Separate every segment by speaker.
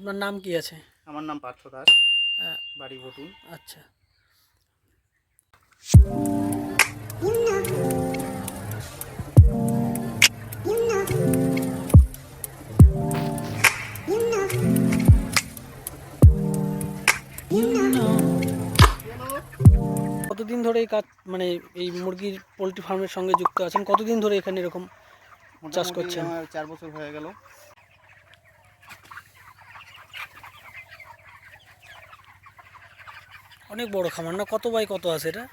Speaker 1: আপনার নাম কি আছে?
Speaker 2: আমার নাম পার্থ দাস, বাড়ি বটুন।
Speaker 1: আচ্ছা। কতদিন ধরে এই কাজ মানে এই মুরগির পোলট্রি ফার্মের সঙ্গে যুক্ত আছেন? কতদিন ধরে এখানে এরকম চাষ
Speaker 2: মোটামুটি
Speaker 1: করছেন?
Speaker 2: আমার 4 বছর হয়ে গেল।
Speaker 1: অনেক বড় খামার না? কত বাই কত আছে এটা?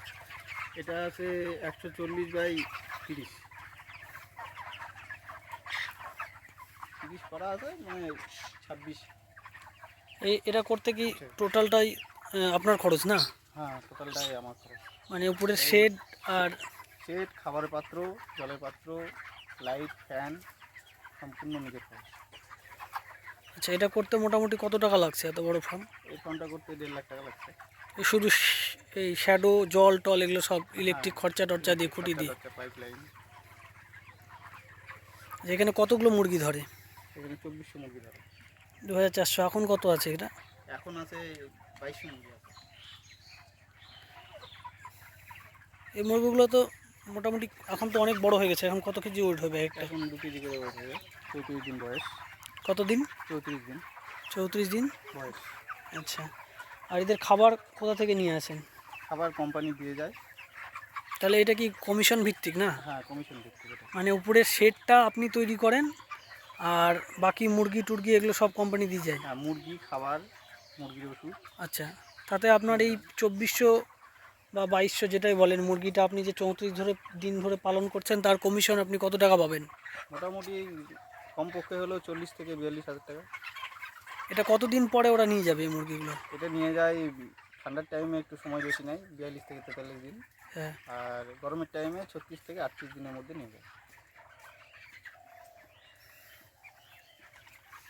Speaker 2: এটা আছে 140 বাই 30 30 করা আছে, মানে 26।
Speaker 1: এটা করতে কি টোটালটাই আপনার খরচ না?
Speaker 2: হ্যাঁ, টোটালটাই আমার খরচ।
Speaker 1: মানে উপরের শেড আর
Speaker 2: শেড, খাবারের পাত্র, জলের পাত্র, লাইট, ফ্যান সম্পূর্ণ নিজের খরচ।
Speaker 1: আচ্ছা, এটা করতে মোটামুটি কত টাকা লাগছে এত বড় ফার্ম?
Speaker 2: এই ফার্মটা করতে 1.5 লাখ টাকা লাগছে।
Speaker 1: শুধু এই শ্যাডো জল টল এগুলো সব ইলেকট্রিক খরচা টরচা দিয়ে খুঁটি দিয়ে?
Speaker 2: Pipe line.
Speaker 1: এখানে কতগুলো মুরগি ধরে?
Speaker 2: এখানে 2400 মুরগি ধরে।
Speaker 1: 2400। এখন কত আছে এটা?
Speaker 2: এখন আছে 2200 মুরগি আছে।
Speaker 1: এই মুরগিগুলো তো মোটামুটি এখন তো অনেক বড় হয়ে গেছে। এখন কত কেজি ওয়েট হবে একটা?
Speaker 2: এখন 2 কেজি করে ওয়েট হবে। 34 দিন বয়স।
Speaker 1: কতদিন?
Speaker 2: 34 দিন
Speaker 1: 34 দিন
Speaker 2: বয়স।
Speaker 1: আচ্ছা। আর এদের খাবার কোথা থেকে নিয়ে আসেন?
Speaker 2: খাবার কোম্পানি দিয়ে যায়।
Speaker 1: তাহলে এটা কি কমিশন ভিত্তিক না?
Speaker 2: হ্যাঁ, কমিশন ভিত্তিক এটা।
Speaker 1: মানে উপরের শেডটা আপনি তৈরি করেন আর বাকি মুরগি টুরগি এগুলো সব কোম্পানি দিয়ে যায়?
Speaker 2: হ্যাঁ, মুরগি খাবার, মুরগির ওষুধ।
Speaker 1: আচ্ছা, তাতে আপনার এই 2400 বা 2200 যেটাই বলেন, মুরগিটা আপনি যে 34 দিন ধরে পালন করছেন তার কমিশন আপনি কত টাকা পাবেন?
Speaker 2: মোটামুটি কমপক্ষে হলেও 40 থেকে 42 হাজার টাকা।
Speaker 1: এটা কতদিন পরে ওরা নিয়ে যাবে এই মুরগিগুলো?
Speaker 2: এটা নিয়ে যায় ঠান্ডার টাইমে, একটু সময় বেশি নেয়, 42 থেকে 43 দিন।
Speaker 1: হ্যাঁ।
Speaker 2: আর গরমের টাইমে 36 থেকে 38 দিনের মধ্যে নিয়ে যায়।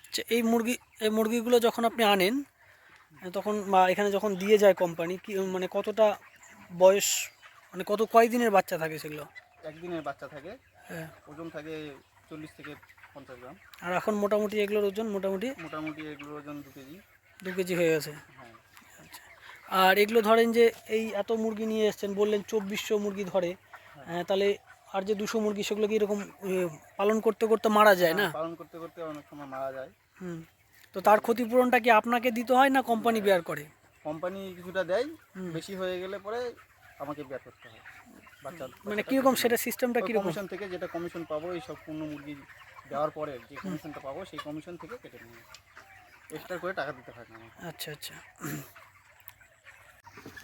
Speaker 1: আচ্ছা, এই মুরগিগুলো যখন আপনি আনেন তখন বা এখানে যখন দিয়ে যায় কোম্পানি, কি মানে কতটা বয়স, মানে কয়দিনের বাচ্চা থাকে সেগুলো?
Speaker 2: একদিনের বাচ্চা থাকে।
Speaker 1: হ্যাঁ।
Speaker 2: ওজন থাকে 40 থেকে 50 গ্রাম।
Speaker 1: আর এখন মোটামুটি এগুলোর ওজন মোটামুটি
Speaker 2: এগুলোর ওজন 2 কেজি।
Speaker 1: 2 কেজি হয়ে গেছে।
Speaker 2: হ্যাঁ।
Speaker 1: আচ্ছা। আর এগুলো ধরেন যে এই এত মুরগি নিয়ে এসছেন, বললেন 2400 মুরগি ধরে, তাহলে আর যে 200 মুরগি সেগুলো কি এরকম পালন করতে করতে মারা যায় না?
Speaker 2: পালন করতে করতে অনেক সময় মারা যায়।
Speaker 1: তো তার ক্ষতিপূরণটা কি আপনাকে দিতে হয় না কোম্পানি বেয়ার করে?
Speaker 2: কোম্পানি কিছুটা দেয়, বেশি হয়ে গেলে পরে আমাকে বেয়ার করতে হয়।
Speaker 1: মানে কীরকম সেটা সিস্টেমটা কীরকম?
Speaker 2: কমিশন থেকে যেটা কমিশন পাবো, এই সব পূর্ণ মুরগি দেওয়ার পরে যে কমিশনটা পাবো, সেই কমিশন থেকে কেটে নিই। এক্সট্রা করে টাকা দিতে হয় না আমাকে।
Speaker 1: আচ্ছা আচ্ছা।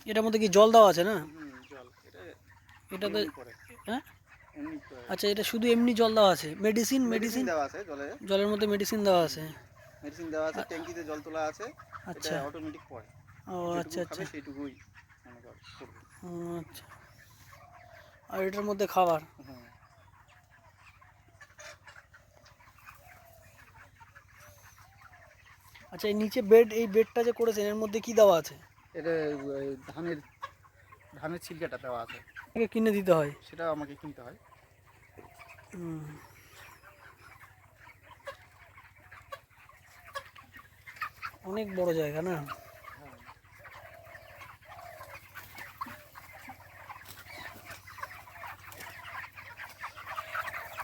Speaker 1: এটার মধ্যে কি জল দেওয়া আছে না?
Speaker 2: জল
Speaker 1: এটাতে
Speaker 2: করে।
Speaker 1: হ্যাঁ।
Speaker 2: এমনি
Speaker 1: আচ্ছা, এটা শুধু এমনি জল দেওয়া আছে? মেডিসিন
Speaker 2: দেওয়া আছে,
Speaker 1: জলের মধ্যে মেডিসিন দেওয়া আছে?
Speaker 2: মেডিসিন দেওয়া আছে, ট্যাঙ্কিতে জল তোলা আছে।
Speaker 1: আচ্ছা।
Speaker 2: এটা অটোমেটিক পড়ে।
Speaker 1: ও আচ্ছা আচ্ছা।
Speaker 2: সেইটুকুই মনে কর করবে।
Speaker 1: আচ্ছা। আর এটার মধ্যে খাবার? আচ্ছা, এই নিচে এই বেডটা যে করেছেন এর মধ্যে কি দেওয়া আছে?
Speaker 2: এটা ধানের ছিলকাটা দেওয়া আছে।
Speaker 1: কিনে দিতে হয়?
Speaker 2: সেটা আমাকে কিনতে হয়।
Speaker 1: অনেক বড় জায়গা না?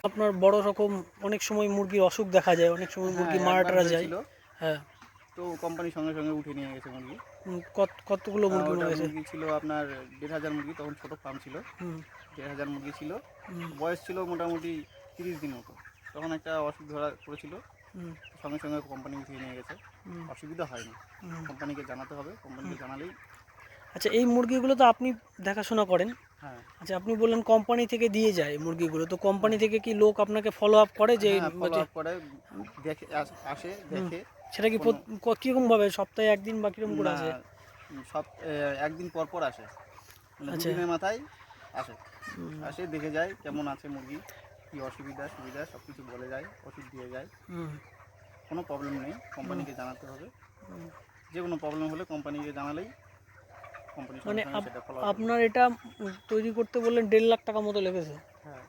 Speaker 1: আপনার বড় রকম অনেক সময় মুরগির অসুখ দেখা যায়, অনেক সময় মুরগি মারা টারা যায়। হ্যাঁ।
Speaker 2: তো কোম্পানি সঙ্গে সঙ্গে উঠে নিয়ে গেছে মুরগি।
Speaker 1: কতগুলো মুরগি মারা গেছে?
Speaker 2: মুরগি ছিল আপনার 1500 মুরগি, তখন ছোট ফার্ম ছিল। 1500 মুরগি ছিল। বয়স ছিল মোটামুটি 30 দিন মতো। তখন একটা অসুখ ধরা পড়েছিল, সঙ্গে সঙ্গে কোম্পানি উঠিয়ে নিয়ে গেছে। অসুবিধা হয়নি, কোম্পানিকে জানাতে হবে, কোম্পানিকে জানালেই।
Speaker 1: আচ্ছা, এই মুরগিগুলো তো আপনি দেখাশোনা করেন?
Speaker 2: হ্যাঁ।
Speaker 1: আচ্ছা, আপনি বললেন কোম্পানি থেকে দিয়ে যায় মুরগিগুলো, তো কোম্পানি থেকে কি লোক আপনাকে ফলো আপ করে? যে
Speaker 2: ফলো আপ করে, দেখে আসে, দেখে।
Speaker 1: সেটা কি কীরকম ভাবে, সপ্তাহে একদিন বা কিরকম করে আসে?
Speaker 2: সব একদিন পর পর আসে, মানে
Speaker 1: আচ্ছা।
Speaker 2: দুদিনের মাথায় আসে দেখে যায় কেমন আছে মুরগি, কী অসুবিধা সুবিধা সব কিছু বলে যায়, ওষুধ দিয়ে যায়। কোনো প্রবলেম নেই, কোম্পানিকে জানাতে হবে। যে কোনো প্রবলেম হলে কোম্পানিকে জানালেই কোম্পানি
Speaker 1: মানে
Speaker 2: সেটা ফলো
Speaker 1: আপনার এটা তৈরি করতে বললেন 1.5 লাখ টাকা মতো লেগেছে?
Speaker 2: হ্যাঁ।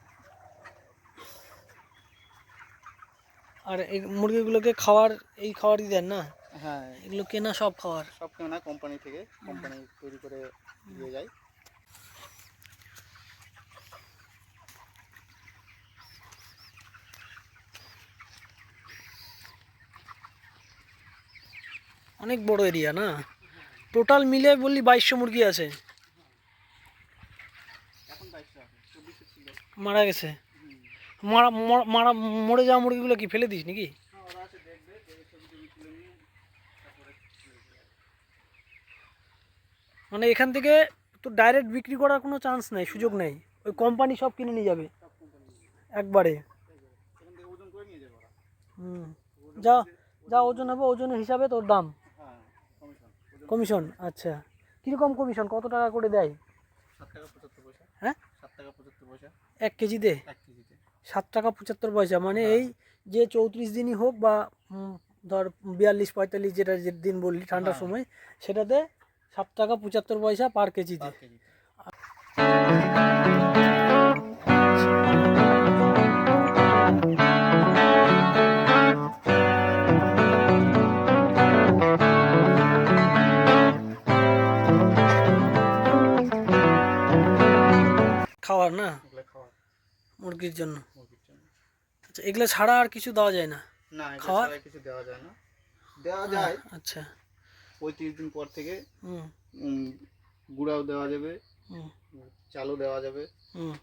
Speaker 1: আর এই মুরগিগুলোকে খাওয়ারই দেন না?
Speaker 2: হ্যাঁ,
Speaker 1: এগুলো কেনা সব খাওয়ার?
Speaker 2: সব কেনা কোম্পানি থেকে, কোম্পানি তৈরি করে দিয়ে যায়।
Speaker 1: অনেক বড় এরিয়া না? টোটাল মিলে বললি 2200 মুরগি আছে।
Speaker 2: এখন 2200 আছে, 2400 ছিল।
Speaker 1: মারা গেছে? মারা মরা- মারা মরে যাওয়া মুরগিগুলো কি ফেলে দিস নাকি?
Speaker 2: হ্যাঁ, ওরা আছে দেখবে, দেখে ছবি টবি তুলে নিয়ে তারপরে
Speaker 1: মানে এখান থেকে তো ডাইরেক্ট বিক্রি করার কোনো চান্স নেই, সুযোগ নেই, ওই কোম্পানি সব কিনে নিয়ে যাবে
Speaker 2: সব কোম্পানি
Speaker 1: একবারে?
Speaker 2: এখান থেকে ওজন করে নিয়ে যাবে ওরা।
Speaker 1: হুম। যা যা ওজন হবে ওজনের হিসাবে তোর দাম,
Speaker 2: হ্যাঁ, কমিশন, ওজন
Speaker 1: কমিশন। আচ্ছা, কীরকম কমিশন, কত টাকা করে দেয়?
Speaker 2: 7 টাকা 75 পয়সা।
Speaker 1: হ্যাঁ,
Speaker 2: 7 টাকা 75 পয়সা
Speaker 1: 1 কেজিতে
Speaker 2: 1 কেজিতে।
Speaker 1: 7 টাকা 75 পয়সা। মানে এই যে 34 দিনই হোক বা ধর 42-45 যেটা যে দিন বললি ঠান্ডার
Speaker 2: হ্যাঁ।
Speaker 1: সময়, সেটাতে 7 টাকা 75 পয়সা পার কেজিতে।
Speaker 2: পার কেজিতে।
Speaker 1: খাওয়ার না
Speaker 2: এগুলো খাওয়া
Speaker 1: মুরগির জন্য?
Speaker 2: মুরগির জন্য।
Speaker 1: আচ্ছা, এগুলো ছাড়া আর কিছু দেওয়া যায় না?
Speaker 2: না, এগুলো
Speaker 1: খাওয়ার?
Speaker 2: ছাড়া কিছু দেওয়া যায় না। দেওয়া যায়
Speaker 1: আচ্ছা।
Speaker 2: 35 দিন পর থেকে।
Speaker 1: হুম
Speaker 2: গুঁড়াও দেওয়া যাবে,
Speaker 1: হুম
Speaker 2: চালও দেওয়া যাবে।
Speaker 1: হুম।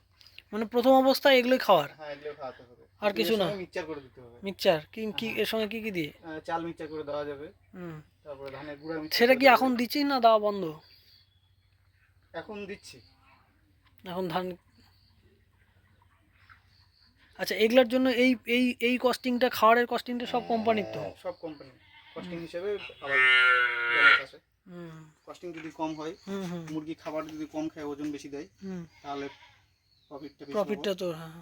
Speaker 1: মানে প্রথম অবস্থায় এগুলোই খাওয়ার,
Speaker 2: হ্যাঁ, এগুলো খাওয়াতে হবে।
Speaker 1: আর কিছু না?
Speaker 2: মিক্সচার করে দিতে হবে।
Speaker 1: মিক্সচার কি কি এর সঙ্গে কি কি দিয়ে?
Speaker 2: চাল মিক্সচার করে দেওয়া যাবে,
Speaker 1: হুম।
Speaker 2: তারপরে ধানের গুঁড়া মিক্সচার
Speaker 1: সেটা
Speaker 2: করে
Speaker 1: কি
Speaker 2: দেওয়া
Speaker 1: এখন
Speaker 2: যাবে।
Speaker 1: দিচ্ছিস না দেওয়া বন্ধ?
Speaker 2: এখন দিচ্ছি।
Speaker 1: এখন ধান। আচ্ছা, এগুলোর জন্য এই এই এই কস্টিংটা, খাওয়ারের কস্টিংটা সব কোম্পানির তো?
Speaker 2: সব কোম্পানি কস্টিং হিসেবে আবার ব্যবস্থা আছে।
Speaker 1: হুম
Speaker 2: কস্টিং যদি কম হয়,
Speaker 1: হুম হুম
Speaker 2: মুরগি খাবার যদি কম খায়, ওজন বেশি দেয়,
Speaker 1: হুম।
Speaker 2: তাহলে প্রফিটটা বেশি পাবো।
Speaker 1: প্রফিটটা তো, হ্যাঁ।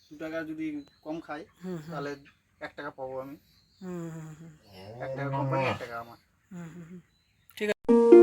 Speaker 2: 2 টাকা যদি কম খায়,
Speaker 1: হুম হুম
Speaker 2: তাহলে 1 টাকা পাবো আমি।
Speaker 1: হুম হুম হুম
Speaker 2: 1 টাকা কোম্পানি, 1 টাকা আমার।
Speaker 1: হুম হুম হুম। ঠিক আছে।